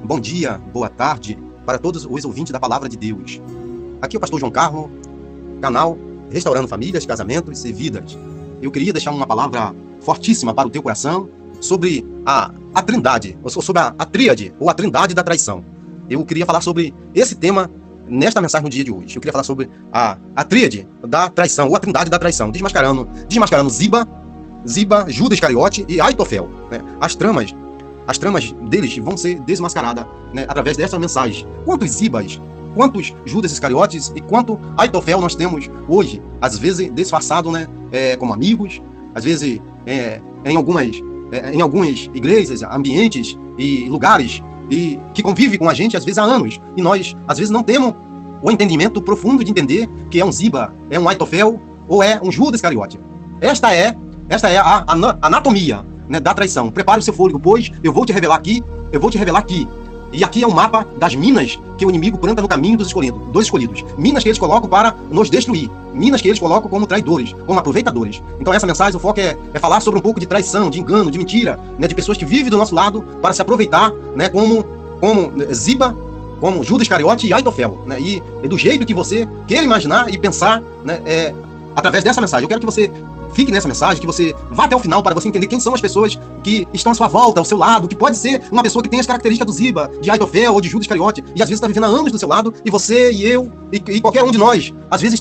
Bom dia, boa tarde para todos os ouvintes da Palavra de Deus. Aqui é o pastor João Carlos, canal Restaurando Famílias, Casamentos e Vidas. Eu queria deixar uma palavra fortíssima para o teu coração sobre a trindade, ou sobre a tríade, ou a trindade da traição. Eu queria falar sobre esse tema nesta mensagem no dia de hoje. Eu queria falar sobre a tríade da traição, ou a trindade da traição, desmascarando Ziba, Judas Iscariote e Aitofel, né? As tramas deles vão ser desmascaradas, né, através dessa mensagem. Quantos Zibas, quantos Judas Iscariotes e quanto Aitofel nós temos hoje, às vezes disfarçado, né, como amigos, às vezes em algumas igrejas, ambientes e lugares e que convivem com a gente às vezes há anos, e nós às vezes não temos o entendimento profundo de entender que é um Ziba, é um Aitofel ou é um Judas Iscariote. Esta é a anatomia, né, da traição. Prepare o seu fôlego, pois eu vou te revelar aqui. E aqui é um mapa das minas que o inimigo planta no caminho dos escolhidos. Minas que eles colocam para nos destruir. Minas que eles colocam como traidores, como aproveitadores. Então essa mensagem, o foco é falar sobre um pouco de traição, de engano, de mentira, né, de pessoas que vivem do nosso lado para se aproveitar, né, como Ziba, como Judas Iscariote e Aitofel, né, e do jeito que você quer imaginar e pensar, né, através dessa mensagem. Eu quero que você fique nessa mensagem, que você vá até o final para você entender quem são as pessoas que estão à sua volta, ao seu lado, que pode ser uma pessoa que tem as características do Ziba, de Aitofel ou de Judas Iscariote, e às vezes está vivendo há anos do seu lado, e você e eu, e qualquer um de nós, às vezes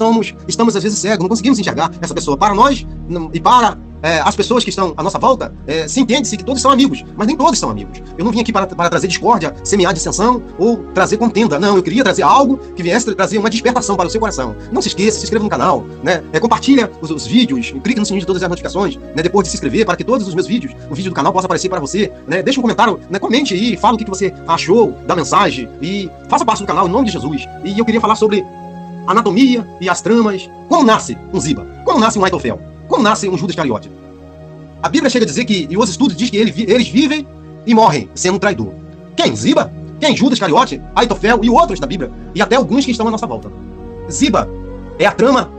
estamos às vezes cegos, não conseguimos enxergar essa pessoa. Para nós e para as pessoas que estão à nossa volta, se entende-se que todos são amigos, mas nem todos são amigos. Eu não vim aqui para trazer discórdia, semear dissensão ou trazer contenda. Não, eu queria trazer algo que viesse trazer uma despertação para o seu coração. Não se esqueça, se inscreva no canal, né? Compartilha os vídeos, clique no sininho de todas as notificações, né? Depois de se inscrever, para que todos os meus vídeos, o vídeo do canal possa aparecer para você, né? Deixa um comentário, né? Comente aí, fala o que você achou da mensagem e faça parte do canal em nome de Jesus. E eu queria falar sobre anatomia e as tramas. Como nasce um Ziba? Como nasce um Aitofel? Como nasce um Judas Iscariote? A Bíblia chega a dizer que, e os estudos dizem que eles vivem e morrem sendo um traidor. Quem? Ziba? Quem? Judas Iscariote, Aitofel e outros da Bíblia. E até alguns que estão à nossa volta. Ziba é a trama,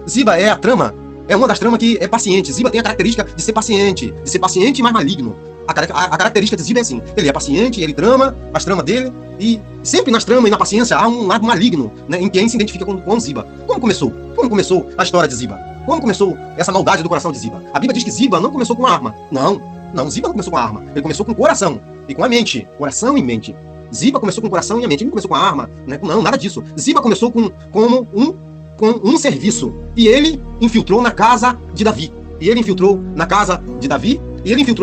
é uma das tramas que é paciente. Ziba tem a característica de ser paciente mais maligno. A característica de Ziba é assim: ele é paciente, ele trama as tramas dele, e sempre nas tramas e na paciência há um lado maligno, né, em quem se identifica com Ziba. Como começou? Como começou a história de Ziba? Como começou essa maldade do coração de Ziba? A Bíblia diz que Ziba não começou com arma. Não, Ziba não começou com arma. Ele começou com o coração e com a mente. Coração e mente. Ziba começou com o coração e a mente. Ele não começou com a arma, né? Não, nada disso. Ziba começou com um serviço. E ele infiltrou na casa de Davi. E ele infiltrou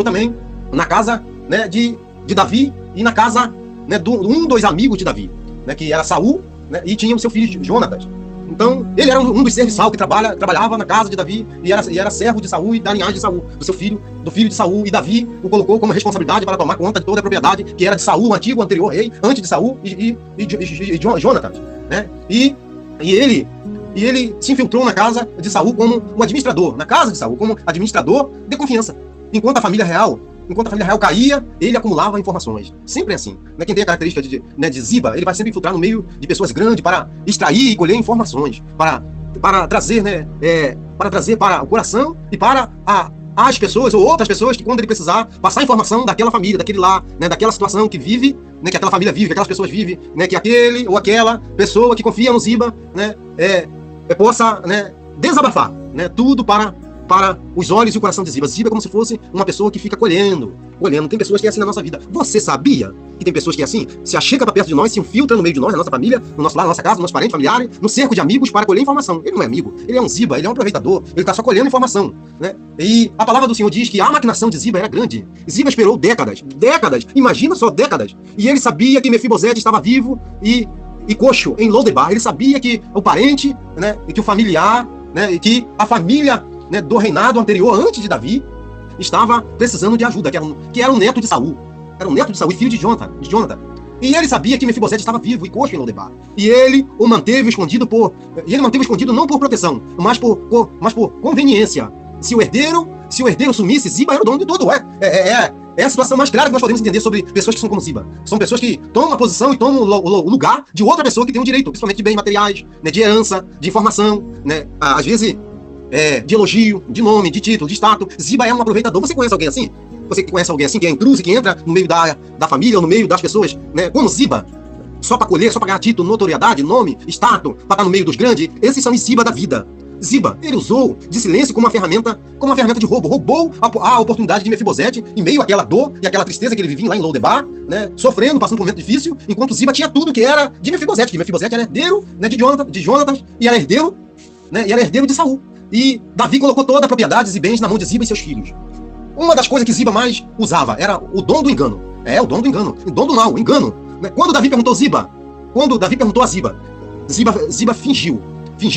também na casa, né, de Davi e na casa, né, dos amigos de Davi, né, que era Saul, né, e tinha o seu filho Jonatas. Então, ele era um dos servos de Saul que trabalhava na casa de Davi e era servo de Saul e da linhagem de Saul, do filho de Saul. E Davi o colocou como responsabilidade para tomar conta de toda a propriedade que era de Saul, o anterior rei, antes de Saul e Jonatas, né? E ele se infiltrou na casa de Saul como um administrador, na casa de Saul, como administrador de confiança. Enquanto a família real caía, ele acumulava informações. Sempre é assim. Né? Quem tem a característica de Ziba, ele vai sempre infiltrar no meio de pessoas grandes para extrair e colher informações, para trazer, né, para trazer para o coração e para as pessoas ou outras pessoas que, quando ele precisar, passar informação daquela família, daquele lá, né, daquela situação que vive, né, que aquela família vive, que aquelas pessoas vivem, né, que aquele ou aquela pessoa que confia no Ziba, né, possa, né, desabafar, né, tudo para os olhos e o coração de Ziba. Ziba é como se fosse uma pessoa que fica colhendo. Tem pessoas que é assim na nossa vida. Você sabia que tem pessoas que é assim? Se achega para perto de nós, se infiltra no meio de nós, na nossa família, no nosso lar, na nossa casa, nos nossos parentes, familiares, no cerco de amigos para colher informação. Ele não é amigo, ele é um Ziba, ele é um aproveitador, ele está só colhendo informação, né? E a palavra do Senhor diz que a maquinação de Ziba era grande. Ziba esperou décadas, imagina só, décadas. E ele sabia que Mefibosete estava vivo e coxo em Lodebar. Ele sabia que o parente, né, e que o familiar, né, e que a família, né, do reinado anterior, antes de Davi, estava precisando de ajuda, que era um neto de Saul. Era um neto de Saul e filho de Jonathan. E ele sabia que Mefibosete estava vivo e coxo em Lodebar. E ele o manteve escondido não por proteção, mas por conveniência. Se o herdeiro sumisse, Ziba era o dono de tudo. É a situação mais clara que nós podemos entender sobre pessoas que são como Ziba. São pessoas que tomam a posição e tomam o lugar de outra pessoa que tem um direito, principalmente de bens materiais, né, de herança, de informação, né, às vezes de elogio, de nome, de título, de status. Ziba é um aproveitador. Você conhece alguém assim? Você que conhece alguém assim, que é intruso, que entra no meio da família, ou no meio das pessoas, né? Como Ziba, só para colher, só para ganhar título, notoriedade, nome, status, para estar no meio dos grandes. Esses são os Ziba da vida. Ziba, ele usou de silêncio como uma ferramenta de roubo. Roubou a oportunidade de Mefibosete, em meio àquela dor e àquela tristeza que ele vivia lá em Lodebar, né, sofrendo, passando por um momento difícil, enquanto Ziba tinha tudo que era de Mefibosete, que Mefibosete era herdeiro, né, de Jonatas, e era herdeiro, né, de Saul. E Davi colocou toda a propriedades e bens na mão de Ziba e seus filhos. Uma das coisas que Ziba mais usava era o dom do engano. O dom do engano, o dom do mal, o engano. Né? Quando Davi perguntou a Ziba, Ziba fingiu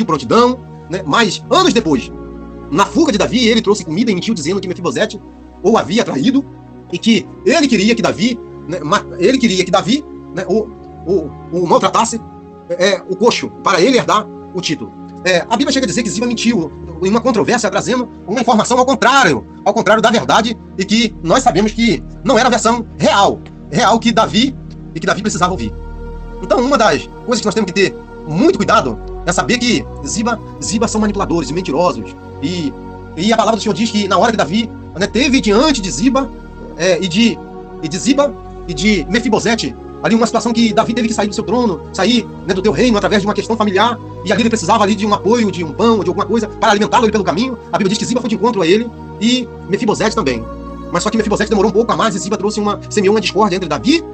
prontidão, né? Mas anos depois, na fuga de Davi, ele trouxe comida e mentiu dizendo que Mefibosete o havia traído e que ele queria que Davi, né, né, o maltratasse, o coxo, para ele herdar o título. A Bíblia chega a dizer que Ziba mentiu em uma controvérsia, trazendo uma informação ao contrário da verdade, e que nós sabemos que não era a versão real que Davi precisava ouvir. Então, uma das coisas que nós temos que ter muito cuidado é saber que Ziba são manipuladores e mentirosos. E a palavra do Senhor diz que na hora que Davi, né, teve diante de Ziba e de Ziba e de Mefibosete ali uma situação que Davi teve que sair do seu trono, sair, né, do teu reino através de uma questão familiar, e ali ele precisava ali de um apoio, de um pão, de alguma coisa para alimentá-lo pelo caminho. A Bíblia diz que Ziba foi de encontro a ele e Mefibosete também. Mas só que Mefibosete demorou um pouco a mais e Ziba semeou uma discórdia entre Davi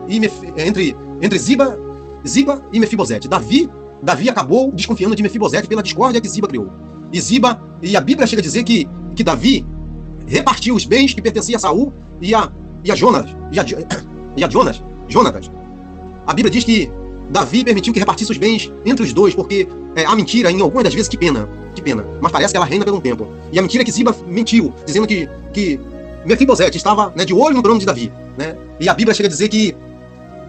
e entre Ziba e Mefibosete. Davi acabou desconfiando de Mefibosete pela discórdia que Ziba criou. E a Bíblia chega a dizer que Davi repartiu os bens que pertenciam a Saul e a Jonatas. A Bíblia diz que Davi permitiu que repartisse os bens entre os dois, porque a mentira, em algumas das vezes, que pena, mas parece que ela reina por um tempo. E a mentira é que Ziba mentiu, dizendo que Mefibosete estava, né, de olho no trono de Davi. Né? E a Bíblia chega a dizer que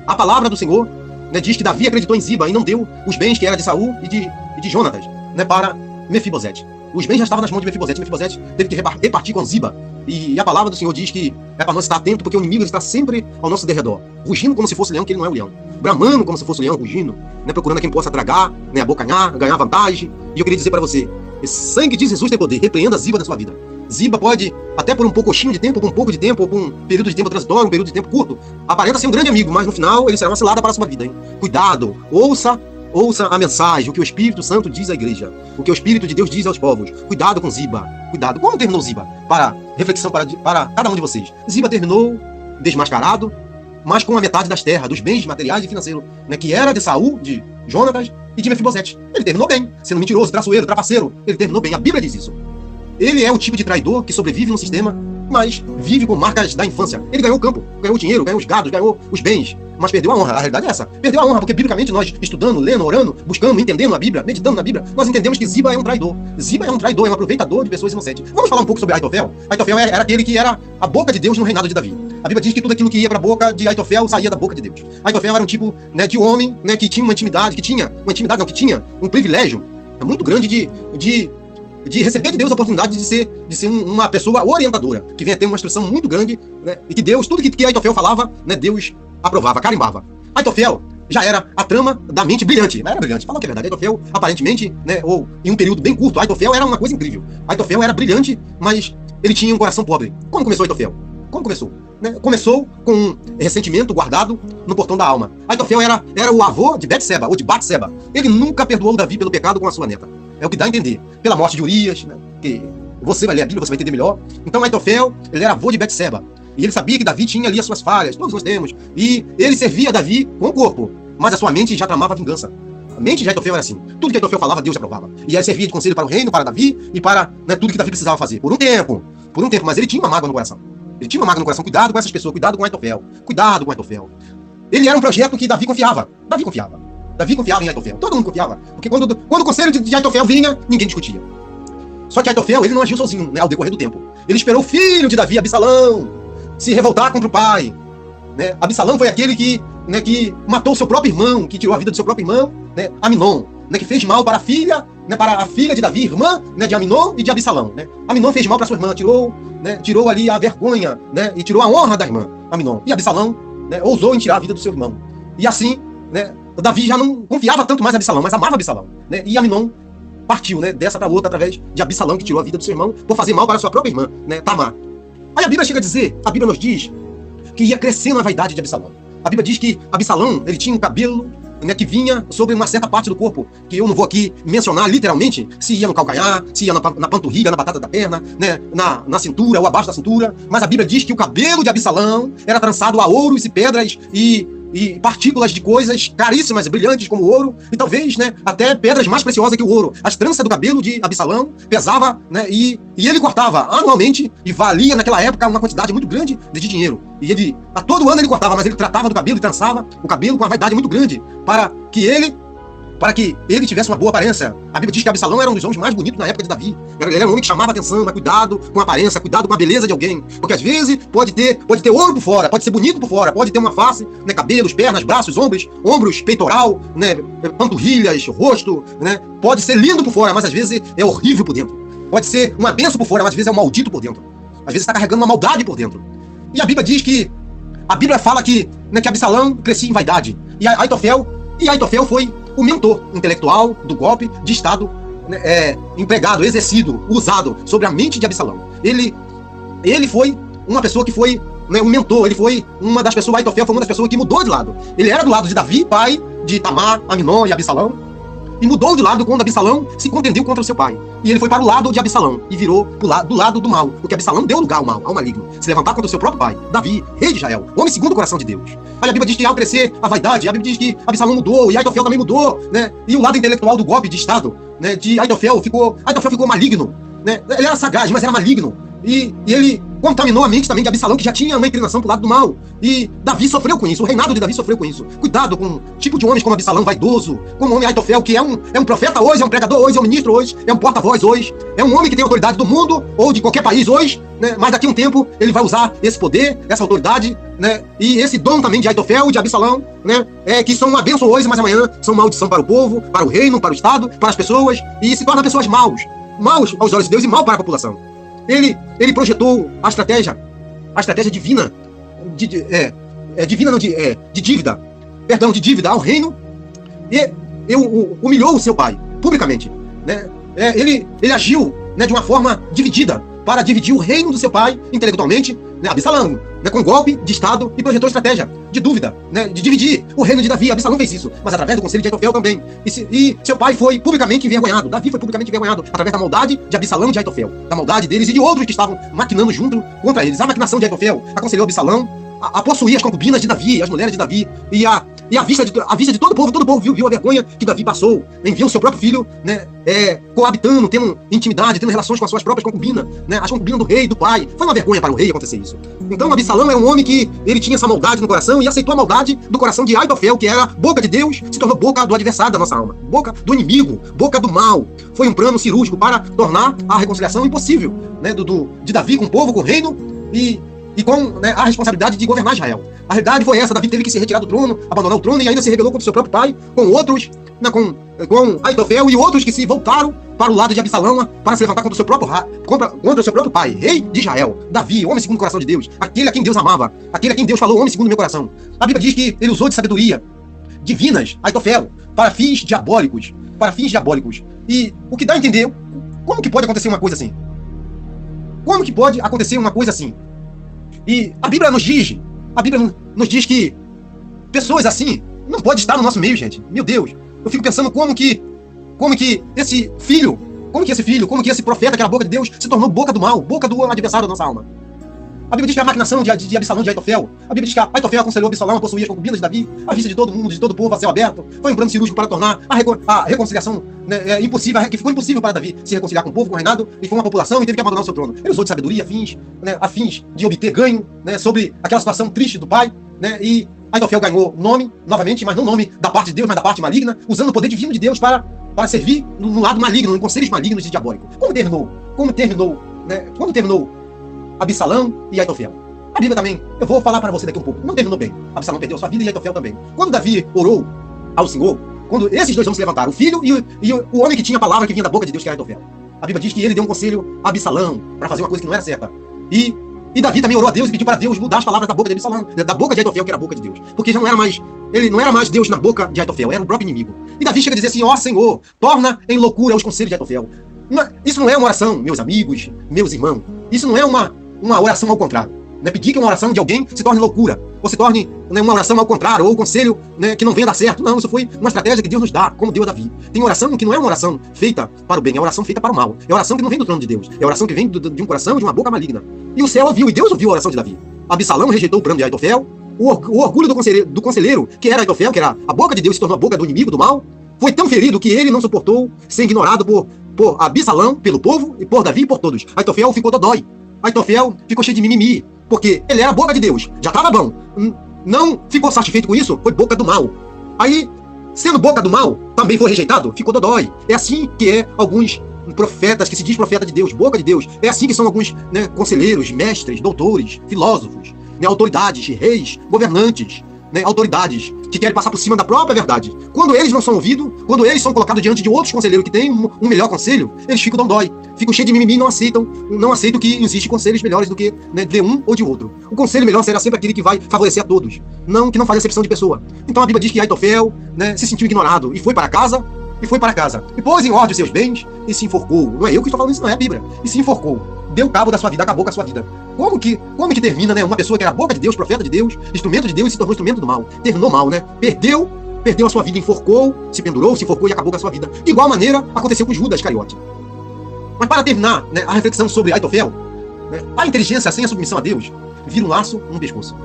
a palavra do Senhor, né, diz que Davi acreditou em Ziba e não deu os bens que era de Saul e de Jonatas, né, para Mefibosete. Os bens já estavam nas mãos de Mefibosete. Mefibosete teve que repartir com Ziba. E a palavra do Senhor diz que é para nós estar atento, porque o inimigo está sempre ao nosso derredor, rugindo como se fosse leão, que ele não é o leão, bramando como se fosse o leão, rugindo, né, procurando a quem possa tragar, né, abocanhar, ganhar vantagem. E eu queria dizer para você, esse sangue de Jesus tem poder. Repreenda Ziba na sua vida. Ziba pode, até por um pouquinho de tempo, por um pouco de tempo, ou por um período de tempo transitório, um período de tempo curto, aparenta ser um grande amigo, mas no final ele será uma cilada para a sua vida. Hein? Cuidado, ouça a mensagem, o que o Espírito Santo diz à igreja, o que o Espírito de Deus diz aos povos. Cuidado com Ziba, cuidado. Como terminou Ziba? Para reflexão para cada um de vocês. Ziba terminou desmascarado, mas com a metade das terras, dos bens materiais e financeiros, né, que era de Saul, de Jonatas e de Mefibosete. Ele terminou bem, sendo mentiroso, traiçoeiro, trapaceiro. Ele terminou bem, a Bíblia diz isso. Ele é o tipo de traidor que sobrevive no sistema, mas vive com marcas da infância. Ele ganhou o campo, ganhou o dinheiro, ganhou os gados, ganhou os bens, mas perdeu a honra. A realidade é essa. Perdeu a honra, porque biblicamente nós, estudando, lendo, orando, buscando, entendendo a Bíblia, meditando na Bíblia, nós entendemos que Ziba é um traidor. Ziba é um traidor, é um aproveitador de pessoas inocentes. Vamos falar um pouco sobre Aitofel? Aitofel era aquele que era a boca de Deus no reinado de Davi. A Bíblia diz que tudo aquilo que ia para a boca de Aitofel saía da boca de Deus. Aitofel era um tipo, né, de homem, né, que tinha um privilégio muito grande de receber de Deus a oportunidade de ser uma pessoa orientadora, que venha ter uma instrução muito grande, né, e que Deus, tudo que Aitofel falava, né, Deus aprovava, carimbava. Aitofel já era a trama da mente brilhante. Era brilhante, fala que é verdade. Aitofel, aparentemente, né, ou em um período bem curto, Aitofel era uma coisa incrível. Aitofel era brilhante, mas ele tinha um coração pobre. Como começou Aitofel? Como começou? Né? Começou com um ressentimento guardado no portão da alma. Aitofel era o avô de Betseba, ou de Batseba. Ele nunca perdoou Davi pelo pecado com a sua neta. É o que dá a entender. Pela morte de Urias, né? Que você vai ler a Bíblia, você vai entender melhor. Então Aitofel, ele era avô de Betseba. E ele sabia que Davi tinha ali as suas falhas, todos nós temos. E ele servia a Davi com o corpo, mas a sua mente já tramava vingança. A mente de Aitofel era assim. Tudo que Aitofel falava, Deus aprovava. E ele servia de conselho para o reino, para Davi e para, né, tudo que Davi precisava fazer. Por um tempo, mas ele tinha uma mágoa no coração. Ele tinha uma mágoa no coração. Cuidado com essas pessoas, cuidado com Aitofel. Cuidado com Aitofel. Ele era um projeto que Davi confiava. Davi confiava em Aitofel. Todo mundo confiava. Porque quando o conselho de Aitofel vinha, ninguém discutia. Só que Aitofel, ele não agiu sozinho, né, ao decorrer do tempo. Ele esperou o filho de Davi, Absalão, se revoltar contra o pai. Né? Absalão foi aquele que matou o seu próprio irmão, que tirou a vida do seu próprio irmão, né, Aminon, né, que fez mal para a filha, né, para a filha de Davi, irmã, né, de Aminon e de Absalão. Né? Aminon fez mal para sua irmã, tirou ali a vergonha, né, e tirou a honra da irmã, Aminon. E Absalão, né, ousou em tirar a vida do seu irmão. E assim, né, Davi já não confiava tanto mais em Absalão, mas amava Absalão. Né? E Aminon partiu, né, dessa para outra através de Absalão, que tirou a vida do seu irmão por fazer mal para a sua própria irmã, né, Tamar. Aí a Bíblia chega a dizer, a Bíblia nos diz que ia crescendo a vaidade de Absalão. A Bíblia diz que Absalão, ele tinha um cabelo, né, que vinha sobre uma certa parte do corpo, que eu não vou aqui mencionar literalmente, se ia no calcanhar, se ia na panturrilha, na batata da perna, né, na cintura ou abaixo da cintura, mas a Bíblia diz que o cabelo de Absalão era trançado a ouros e pedras e partículas de coisas caríssimas, brilhantes como ouro, e talvez, né, até pedras mais preciosas que o ouro. As tranças do cabelo de Absalão pesava, né, e ele cortava anualmente, e valia naquela época uma quantidade muito grande de dinheiro. E ele, a todo ano ele cortava, mas ele tratava do cabelo e trançava o cabelo com uma vaidade muito grande, para que ele tivesse uma boa aparência. A Bíblia diz que Absalão era um dos homens mais bonitos na época de Davi. Ele era um homem que chamava atenção, mas cuidado com a aparência, cuidado com a beleza de alguém. Porque às vezes pode ter ouro por fora, pode ser bonito por fora, pode ter uma face, né, cabelos, pernas, braços, ombros, peitoral, né, panturrilhas, rosto, né, pode ser lindo por fora, mas às vezes é horrível por dentro. Pode ser uma bênção por fora, mas às vezes é um maldito por dentro. Às vezes está carregando uma maldade por dentro. E a Bíblia fala que, né, que Absalão crescia em vaidade. E Aitofel foi o mentor intelectual do golpe de Estado, né, empregado, exercido, usado sobre a mente de Absalão. Ele foi uma pessoa que foi, né, um mentor, ele foi uma das pessoas, Aitofel foi uma das pessoas que mudou de lado. Ele era do lado de Davi, pai de Tamar, Aminon e Absalão, e mudou de lado quando Absalão se contendeu contra o seu pai. E ele foi para o lado de Absalão e virou do lado do mal, porque Absalão deu lugar ao mal, ao maligno, se levantar contra o seu próprio pai, Davi, rei de Israel, homem segundo o coração de Deus. Aí a Bíblia diz que ao crescer a vaidade, a Bíblia diz que Absalão mudou, e Aitofel também mudou, né? E o lado intelectual do golpe de Estado, né, de Aitofel ficou maligno, né? Ele era sagaz, mas era maligno. E ele contaminou a mente também de Absalão, que já tinha uma inclinação pro lado do mal. E Davi sofreu com isso, o reinado de Davi sofreu com isso. Cuidado com o tipo de homens como Absalão, vaidoso, como o homem Aitofel, que é um profeta hoje, é um pregador hoje, é um ministro hoje, é um porta-voz hoje, é um homem que tem autoridade do mundo ou de qualquer país hoje, né? Mas daqui a um tempo ele vai usar esse poder, essa autoridade, né? E esse dom também de Aitofel e de Absalão, né? Que são uma bênção hoje, mas amanhã são maldição para o povo, para o reino, para o Estado, para as pessoas, e se tornam pessoas maus aos olhos de Deus e mal para a população. Ele projetou a estratégia divina, de dívida ao reino, e humilhou o seu pai, publicamente, né? Ele agiu, né, de uma forma dividida, para dividir o reino do seu pai intelectualmente, né, Absalão, né, com golpe de Estado, e projetou estratégia de dúvida, né, de dividir o reino de Davi. Absalão fez isso, mas através do conselho de Aitofel também. E seu pai foi publicamente envergonhado, Davi foi publicamente envergonhado, através da maldade de Absalão e de Aitofel, da maldade deles e de outros que estavam maquinando junto contra eles. A maquinação de Aitofel aconselhou Absalão a possuir as concubinas de Davi, as mulheres de Davi, e à vista de todo o povo viu a vergonha que Davi passou em ver o seu próprio filho, né, coabitando, tendo intimidade, tendo relações com as suas próprias concubinas, né, as concubinas do rei, do pai. Foi uma vergonha para o rei acontecer isso. Então Absalão é um homem que ele tinha essa maldade no coração e aceitou a maldade do coração de Aitofel, que era boca de Deus, se tornou boca do adversário da nossa alma, boca do inimigo, boca do mal. Foi um plano cirúrgico para tornar a reconciliação impossível, né, de Davi com o povo, com o reino e com, né, a responsabilidade de governar Israel. A realidade foi essa: Davi teve que se retirar do trono, abandonar o trono, e ainda se rebelou contra o seu próprio pai, com outros, né, com Aitofel e outros que se voltaram para o lado de Absalão para se levantar contra o seu próprio pai, rei de Israel, Davi, homem segundo o coração de Deus, aquele a quem Deus amava, aquele a quem Deus falou, homem segundo o meu coração. A Bíblia diz que ele usou de sabedoria divinas, Aitofel, para fins diabólicos. E o que dá a entender, como que pode acontecer uma coisa assim? Como que pode acontecer uma coisa assim? E a Bíblia nos diz que pessoas assim não podem estar no nosso meio, gente. Meu Deus, eu fico pensando como que esse profeta, que era a boca de Deus, se tornou boca do mal, boca do adversário da nossa alma. A Bíblia diz que a maquinação de Absalão, de Aitofel, a Bíblia diz que Aitofel aconselhou Absalão a possuir as concubinas de Davi, à vista de todo mundo, de todo o povo, a céu aberto. Foi um plano cirúrgico para tornar a reconciliação, né, impossível, que ficou impossível para Davi se reconciliar com o povo, com o reinado e com a população, e teve que abandonar o seu trono. Ele usou de sabedoria a fins de obter ganho, né, sobre aquela situação triste do pai, né, e Aitofel ganhou nome, novamente, mas não nome da parte de Deus, mas da parte maligna, usando o poder divino de Deus para servir no lado maligno, em conselhos malignos e diabólicos. Como terminou Absalão e Aitofel? A Bíblia também, eu vou falar para você daqui um pouco, não terminou bem. Absalão perdeu sua vida e Aitofel também. Quando Davi orou ao Senhor, quando esses dois homens se levantaram, o filho e o homem que tinha a palavra que vinha da boca de Deus, que era Aitofel, a Bíblia diz que ele deu um conselho a Absalão para fazer uma coisa que não era certa. E Davi também orou a Deus e pediu para Deus mudar as palavras da boca de Absalão, da boca de Aitofel, que era a boca de Deus. Porque já ele não era mais Deus na boca de Aitofel, era o próprio inimigo. E Davi chega a dizer assim: ó Senhor, torna em loucura os conselhos de Aitofel. Isso não é uma oração, meus amigos, meus irmãos. Isso não é uma uma oração ao contrário. Né? Pedir que uma oração de alguém se torne loucura, ou se torne, né, uma oração ao contrário, ou um conselho, né, que não venha dar certo. Não, isso foi uma estratégia que Deus nos dá, como deu a Davi. Tem oração que não é uma oração feita para o bem, é uma oração feita para o mal. É oração que não vem do trono de Deus, é oração que vem de um coração, de uma boca maligna. E o céu ouviu, e Deus ouviu a oração de Davi. Absalão rejeitou o plano de Aitofel, o orgulho do conselheiro, que era Aitofel, que era a boca de Deus, se tornou a boca do inimigo, do mal, foi tão ferido que ele não suportou ser ignorado por Absalão, pelo povo, e por Davi e por todos. Aitofel ficou dodói. Aitofel ficou cheio de mimimi, porque ele era a boca de Deus, já estava bom. Não ficou satisfeito com isso, foi boca do mal. Aí, sendo boca do mal, também foi rejeitado, ficou dodói. É assim que é alguns profetas, que se diz profeta de Deus, boca de Deus. É assim que são alguns, né, conselheiros, mestres, doutores, filósofos, né, autoridades, reis, governantes, né, autoridades que querem passar por cima da própria verdade. Quando eles não são ouvidos, quando eles são colocados diante de outros conselheiros que têm um melhor conselho, eles ficam dodói, ficam cheios de mimimi e não aceitam que existem conselhos melhores do que, né, de um ou de outro. O conselho melhor será sempre aquele que vai favorecer a todos, não que não faz acepção de pessoa. Então a Bíblia diz que Aitofel, né, se sentiu ignorado e foi para casa, e pôs em ordem os seus bens e se enforcou. Não é eu que estou falando isso, não é a Bíblia. E se enforcou. Deu cabo da sua vida, acabou com a sua vida. Como que termina, né? Uma pessoa que era boca de Deus, profeta de Deus, instrumento de Deus, e se tornou instrumento do mal. Terminou mal, né? Perdeu a sua vida, enforcou, se pendurou, se enforcou e acabou com a sua vida. De igual maneira, aconteceu com Judas Iscariote. Mas para terminar, né, a reflexão sobre Aitofel, né, a inteligência sem a submissão a Deus vira um laço no pescoço.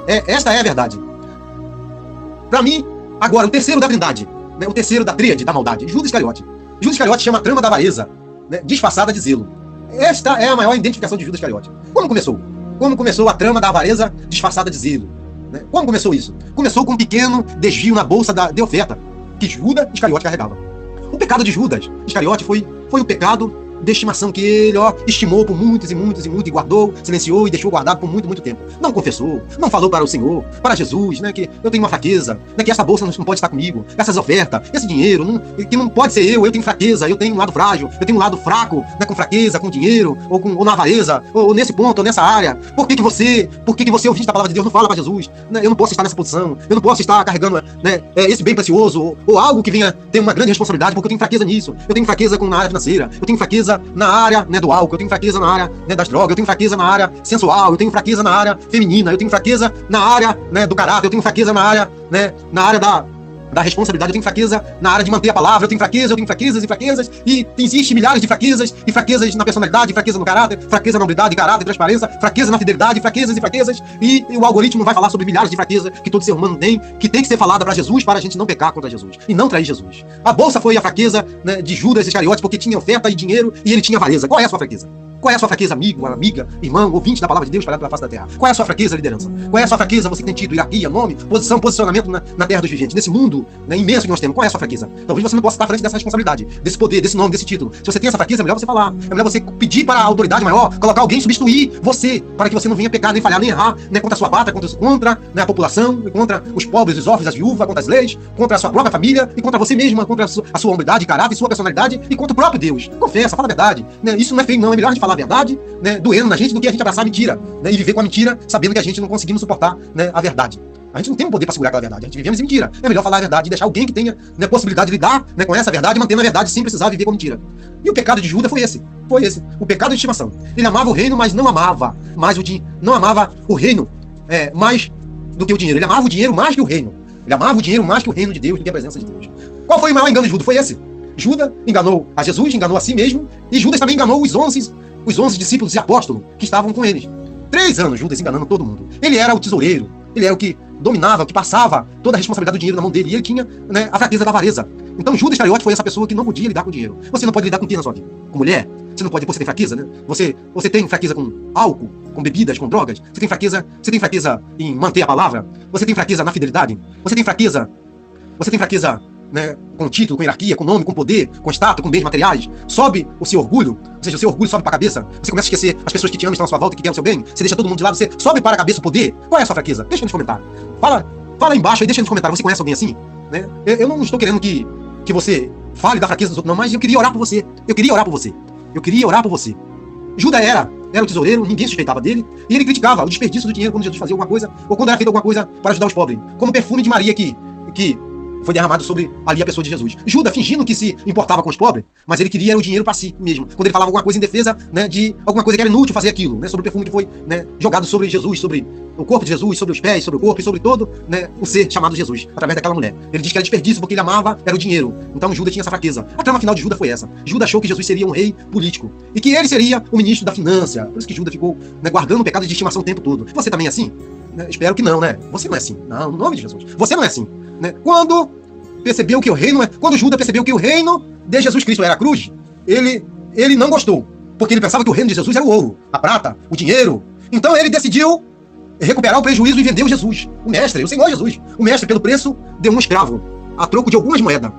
Esta é a verdade. Para mim, agora, o terceiro da Trindade, né, o terceiro da tríade da maldade, Judas Iscariote. Judas Iscariote chama a trama da avareza, né, disfarçada de zelo. Esta é a maior identificação de Judas Iscariote. Como começou? Como começou a trama da avareza disfarçada de zelo? Né? Como começou isso? Começou com um pequeno desvio na bolsa de oferta que Judas Iscariote carregava. O pecado de Judas Iscariote foi um pecado de estimação que ele, estimou por muitos e guardou, silenciou e deixou guardado por muito tempo. Não confessou, não falou para o Senhor, para Jesus, né, que eu tenho uma fraqueza, né, que essa bolsa não pode estar comigo, essas ofertas, esse dinheiro, que não pode ser eu tenho fraqueza, eu tenho um lado frágil, eu tenho um lado fraco, né, com fraqueza, com dinheiro, ou na avareza, ou nesse ponto, ou nessa área. Por que você, ouvinte da palavra de Deus, não fala para Jesus? Né, eu não posso estar nessa posição, eu não posso estar carregando, né, esse bem precioso, ou algo que venha ter uma grande responsabilidade, porque eu tenho fraqueza nisso, eu tenho fraqueza na área financeira, eu tenho fraqueza na área, né, do álcool, eu tenho fraqueza na área, né, das drogas, eu tenho fraqueza na área sensual, eu tenho fraqueza na área feminina, eu tenho fraqueza na área, né, do caráter, eu tenho fraqueza na área, né, na área da responsabilidade, eu tenho fraqueza na área de manter a palavra, eu tenho fraquezas e fraquezas, e existem milhares de fraquezas, e fraquezas na personalidade, fraqueza no caráter, fraqueza na nobreza, caráter, transparência, fraqueza na fidelidade, fraquezas, e o algoritmo vai falar sobre milhares de fraquezas que todo ser humano tem, que tem que ser falada para Jesus, para a gente não pecar contra Jesus, e não trair Jesus. A bolsa foi a fraqueza, né, de Judas Iscariote, porque tinha oferta e dinheiro, e ele tinha avareza. Qual é a sua fraqueza? Qual é a sua fraqueza, amigo, amiga, irmão, ouvinte da palavra de Deus espalhado pela face da terra? Qual é a sua fraqueza, liderança? Qual é a sua fraqueza, você que tem tido hierarquia, nome, posicionamento na terra dos viventes, nesse mundo, né, imenso que nós temos? Qual é a sua fraqueza? Talvez você não possa estar à frente dessa responsabilidade, desse poder, desse nome, desse título. Se você tem essa fraqueza, é melhor você falar. É melhor você pedir para a autoridade maior, colocar alguém substituir você, para que você não venha pecar, nem falhar, nem errar, né, contra a sua pátria, contra, né, a população, contra os pobres, os órfãos, as viúvas, contra as leis, contra a sua própria família, e contra você mesma, contra a sua hombridade, caráter, sua personalidade, e contra o próprio Deus. Confessa, fala a verdade. Né? Isso não é feio, não. É melhor a gente falar a verdade, né, doendo na gente, do que a gente abraçar a mentira, né, e viver com a mentira, sabendo que a gente não conseguimos suportar, né, a verdade. A gente não tem um poder para segurar aquela verdade, a gente vivemos em mentira. É melhor falar a verdade e deixar alguém que tenha, né, possibilidade de lidar, né, com essa verdade, mantendo a verdade sem precisar viver com a mentira. E o pecado de Judas foi esse. O pecado de estimação. Ele amava o reino, mas não amava mais não amava o reino mais do que o dinheiro. Ele amava o dinheiro mais que o reino. Ele amava o dinheiro mais que o reino de Deus, do que a presença de Deus. Qual foi o maior engano de Judas? Foi esse. Judas enganou a Jesus, enganou a si mesmo, e Judas também enganou os 11 discípulos e apóstolos que estavam com eles. 3 anos Judas enganando todo mundo. Ele era o tesoureiro, ele era o que dominava, o que passava toda a responsabilidade do dinheiro na mão dele, e ele tinha, né, a fraqueza da avareza. Então Judas Iscariote foi essa pessoa que não podia lidar com dinheiro. Você não pode lidar com quem na sua vida? Com mulher? Você não pode, você tem fraqueza, né? Você tem fraqueza com álcool, com bebidas, com drogas? Você tem fraqueza em manter a palavra? Você tem fraqueza na fidelidade? Você tem fraqueza, né, com título, com hierarquia, com nome, com poder, com status, com bens materiais? Sobe o seu orgulho, ou seja, o seu orgulho sobe para a cabeça, você começa a esquecer as pessoas que te amam, estão à sua volta, que querem o seu bem, você deixa todo mundo de lado, você sobe para a cabeça o poder. Qual é a sua fraqueza? Deixa nos comentários. Fala aí embaixo e deixa nos comentários. Você conhece alguém assim? Né? Eu não estou querendo que você fale da fraqueza dos outros, não, mas eu queria orar por você. Eu queria orar por você. Judas era o tesoureiro, ninguém suspeitava dele, e ele criticava o desperdício do dinheiro quando Jesus fazia alguma coisa, ou quando era feita alguma coisa para ajudar os pobres. Como o perfume de Maria que foi derramado sobre ali a pessoa de Jesus. Judas, fingindo que se importava com os pobres, mas ele queria o dinheiro para si mesmo. Quando ele falava alguma coisa em defesa, né, de alguma coisa que era inútil fazer aquilo, né, sobre o perfume que foi, né, jogado sobre Jesus, sobre o corpo de Jesus, sobre os pés, sobre o corpo e sobre todo, né, o ser chamado Jesus, através daquela mulher. Ele diz que era desperdício porque ele amava, era o dinheiro. Então Judas tinha essa fraqueza. A trama final de Judas foi essa. Judas achou que Jesus seria um rei político e que ele seria o ministro da finança. Por isso que Judas ficou, né, guardando o pecado de estimação o tempo todo. Você também é assim? Espero que não, né? Você não é assim. Não, no nome de Jesus. Você não é assim, né? Quando percebeu que o reino quando Judas percebeu que o reino de Jesus Cristo era a cruz, ele não gostou, porque ele pensava que o reino de Jesus era o ouro, a prata, o dinheiro. Então ele decidiu recuperar o prejuízo e vendeu Jesus, o mestre, o Senhor Jesus. O mestre, pelo preço de um escravo, a troco de algumas moedas.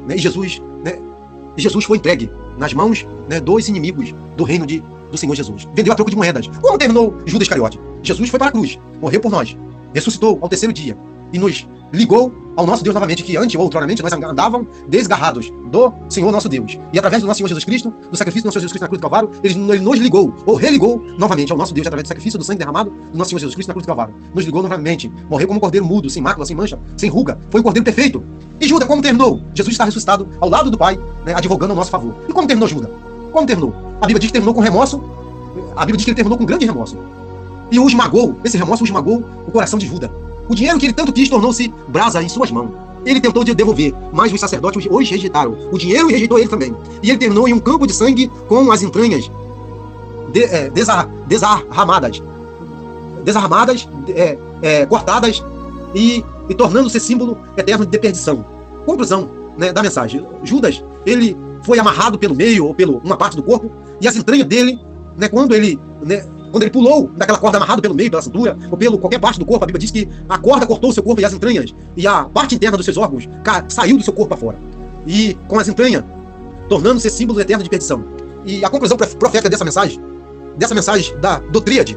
Né? E Jesus foi entregue nas mãos, né, dos inimigos do reino do Senhor Jesus. Vendeu a troco de moedas. Como terminou Judas Iscariote? Jesus foi para a cruz, morreu por nós, ressuscitou ao terceiro dia e nos ligou ao nosso Deus novamente, que antes ou outroramente nós andávamos desgarrados do Senhor nosso Deus. E através do nosso Senhor Jesus Cristo, do sacrifício do nosso Jesus Cristo na cruz do Calvário, ele nos ligou, ou religou novamente ao nosso Deus através do sacrifício do sangue derramado do nosso Senhor Jesus Cristo na cruz do Calvário. Nos ligou novamente, morreu como um cordeiro mudo, sem mácula, sem mancha, sem ruga. Foi um cordeiro perfeito. E Judas, como terminou? Jesus está ressuscitado ao lado do Pai, né, advogando ao nosso favor. E como terminou Judas? Como terminou? A Bíblia diz que terminou com remorso. A Bíblia diz que ele terminou com grande remorso. E o esmagou, esse remorso esmagou o coração de Judas. O dinheiro que ele tanto quis tornou-se brasa em suas mãos. Ele tentou devolver, mas os sacerdotes os rejeitaram. O dinheiro rejeitou ele também. E ele terminou em um campo de sangue com as entranhas desarramadas, cortadas e tornando-se símbolo eterno de perdição. Conclusão, né, da mensagem. Judas, ele foi amarrado pelo meio ou pela uma parte do corpo, e as entranhas dele, né, quando ele pulou daquela corda amarrado pelo meio, pela cintura, ou pelo qualquer parte do corpo, a Bíblia diz que a corda cortou o seu corpo e as entranhas, e a parte interna dos seus órgãos saiu do seu corpo para fora. E com as entranhas, tornando-se símbolo eterno de perdição. E a conclusão profética dessa mensagem do tríade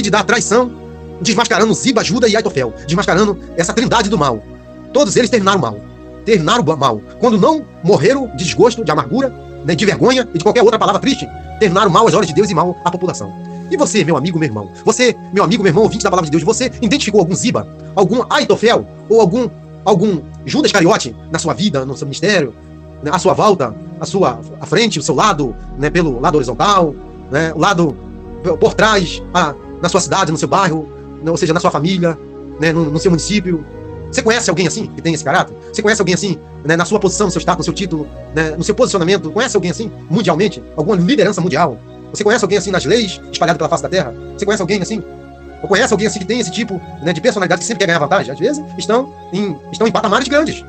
da traição, desmascarando Ziba, Judas e Aitofel, desmascarando essa trindade do mal. Todos eles terminaram mal. Quando não morreram de desgosto, de amargura, né, de vergonha e de qualquer outra palavra triste, terminaram mal as horas de Deus e mal a população. E você, meu amigo, meu irmão? Você, meu amigo, meu irmão, ouvinte da palavra de Deus, você identificou algum Ziba, algum Aitofel ou algum Judas Iscariote na sua vida, no seu ministério, né, à sua volta, à frente, o seu lado, né, pelo lado horizontal, né, o lado por trás, na sua cidade, no seu bairro, né, ou seja, na sua família, né, no seu município? Você conhece alguém assim, que tem esse caráter? Você conhece alguém assim, né, na sua posição, no seu status, no seu título, né, no seu posicionamento? Conhece alguém assim, mundialmente? Alguma liderança mundial? Você conhece alguém assim nas leis, espalhado pela face da terra? Você conhece alguém assim? Ou conhece alguém assim que tem esse tipo, né, de personalidade que sempre quer ganhar vantagem? Às vezes estão em patamares grandes,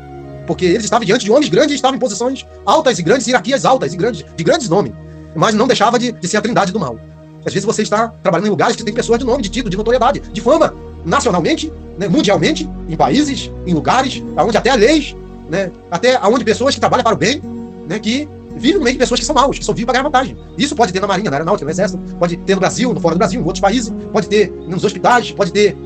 porque eles estavam diante de homens grandes e estavam em posições altas e grandes, hierarquias altas e grandes, de grandes nomes, mas não deixava de ser a trindade do mal. Às vezes você está trabalhando em lugares que tem pessoas de nome, de título, de notoriedade, de fama, nacionalmente, né, mundialmente, em países, em lugares, onde até há leis, né, até onde pessoas que trabalham para o bem, né, que vivem no meio de pessoas que são maus, que só vivem para ganhar vantagem. Isso pode ter na Marinha, na Aeronáutica, no Exército, pode ter no Brasil, no fora do Brasil, em outros países, pode ter nos hospitais, pode ter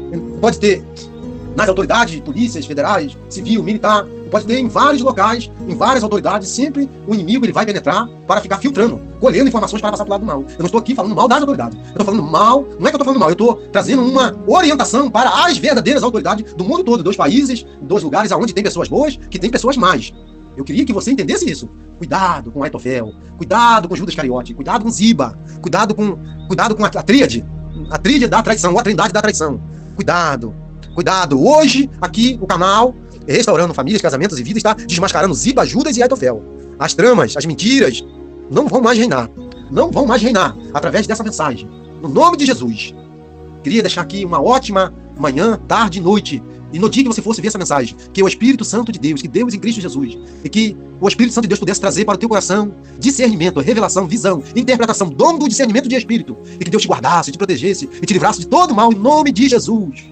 nas autoridades, polícias federais, civil, militar, pode ter em vários locais, em várias autoridades. Sempre o inimigo ele vai penetrar para ficar filtrando, colhendo informações para passar para o lado do mal. Eu não estou aqui falando mal das autoridades. Eu estou falando mal, não é que eu estou falando mal, eu estou trazendo uma orientação para as verdadeiras autoridades do mundo todo, dos países, dos lugares onde tem pessoas boas, que tem pessoas más. Eu queria que você entendesse isso. Cuidado com Aitofel, cuidado com Judas Iscariote, cuidado com Ziba, cuidado com a tríade da traição, ou a trindade da traição. Cuidado. Hoje, aqui, o canal Restaurando Famílias, Casamentos e Vidas está desmascarando Ziba, Judas e Aitofel. As tramas, as mentiras não vão mais reinar. Não vão mais reinar através dessa mensagem. No nome de Jesus. Queria deixar aqui uma ótima manhã, tarde e noite. E no dia que você fosse ver essa mensagem, que o Espírito Santo de Deus, que Deus em Cristo Jesus, e que o Espírito Santo de Deus pudesse trazer para o teu coração discernimento, revelação, visão, interpretação, dom do discernimento de Espírito, e que Deus te guardasse, te protegesse e te livrasse de todo mal, em nome de Jesus.